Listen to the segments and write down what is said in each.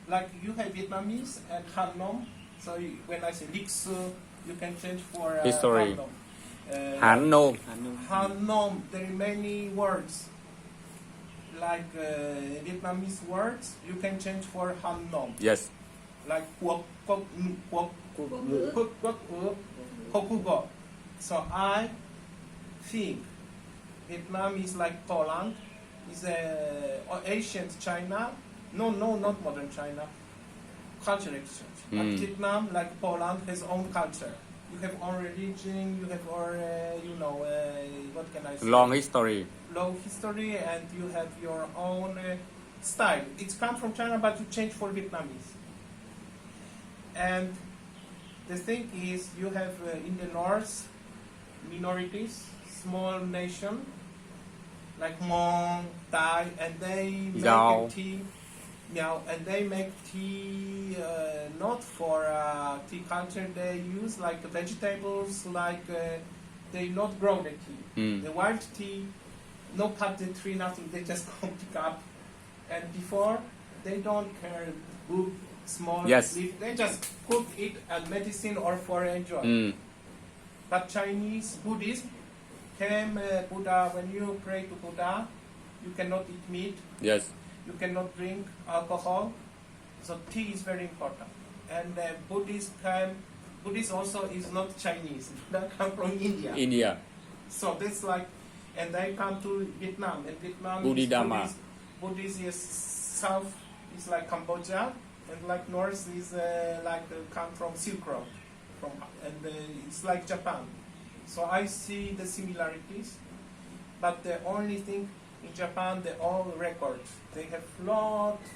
like you have Vietnamese and Han Nom. So when I say Liksu, you can change for History. Han Nom. Hán nôm. Han Nom, there are many words. Like Vietnamese words, you can change for Han Nom. Yes. Like quốc quốc quốc quốc quốc quốc. So I think Vietnam is like Poland, is ancient China. No, not modern China. Culture exchange. But Vietnam, like Poland, has own culture. You have own religion. You have what can I say? Long history. Long history, and you have your own style. It's come from China, but you change for Vietnamese. And the thing is, you have in the north minorities, small nation like Hmong, Thai, and they make tea. Yeah, and they make tea not for tea culture. They use like vegetables, like they not grow the tea. The wild tea, no cut the tree, nothing. They just come pick up. And before, they don't care big, small leaf. They just cook it as medicine or for enjoy. But Chinese Buddhism came Buddha. When you pray to Buddha, you cannot eat meat. Yes. You cannot drink alcohol, so tea is very important. And Buddhist also is not Chinese. They come from India. India. So that's like, and they come to Vietnam. And Vietnam Bodhidharma. Buddhist is south is like Cambodia, and like north is come from Silk Road, it's like Japan. So I see the similarities, but the only thing. In Japan, they all records. They have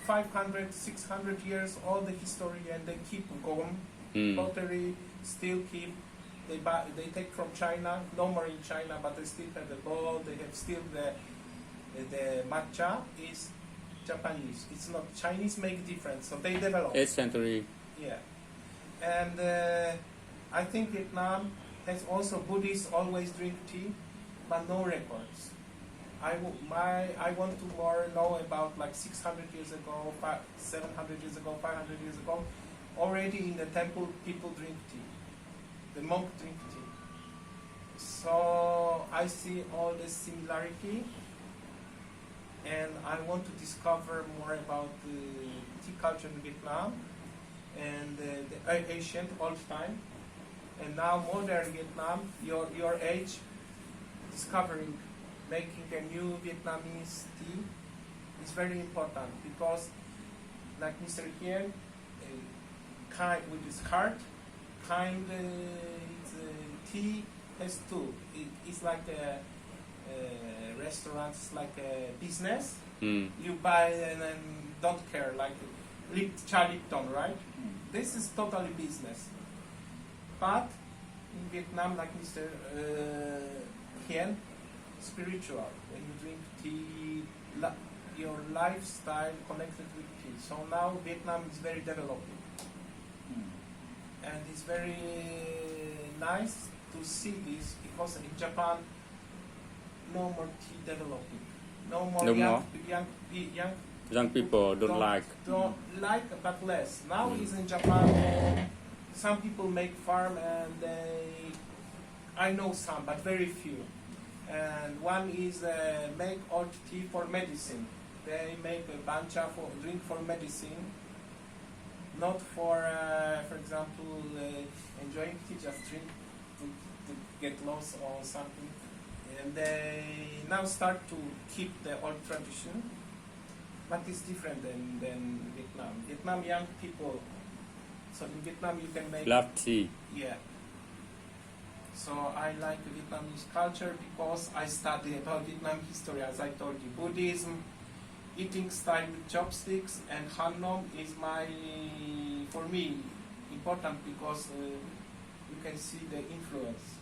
500, 600 years, all the history, and they keep going. Pottery still keep. They take from China, no more in China, but they still have the gold. They have still the matcha is Japanese. It's not Chinese. Make difference, so they develop. 8th century. Yeah, and I think Vietnam has also Buddhists always drink tea, but no records. I want to more know about like 600 years ago, 700 years ago, 500 years ago. Already in the temple, people drink tea. The monk drink tea. So I see all the similarity, and I want to discover more about the tea culture in Vietnam and the ancient old time, and now modern Vietnam. Your age, discovering. Making a new Vietnamese tea is very important because, like Mr. Hien, kind with his heart, tea has two. It's like a restaurant, it's like a business. You buy and don't care, like Cha Lipton, right? This is totally business. But in Vietnam, like Mr. Hien, spiritual. When you drink tea, your lifestyle connected with tea. So now Vietnam is very developing, and it's very nice to see this because in Japan, no more tea developing. No more young people don't like, but less. Now is in Japan. Some people make farm, and I know some, but very few. And one is make old tea for medicine. They make a bancha for drink for medicine, not for example, enjoying tea, just drink to get lost or something. And they now start to keep the old tradition, but it's different than Vietnam. Vietnam young people, so in Vietnam you can make love tea. Yeah. So I like Vietnamese culture because I study about Vietnam history, as I told you. Buddhism, eating style with chopsticks, and Han Nom is for me, important because you can see the influence.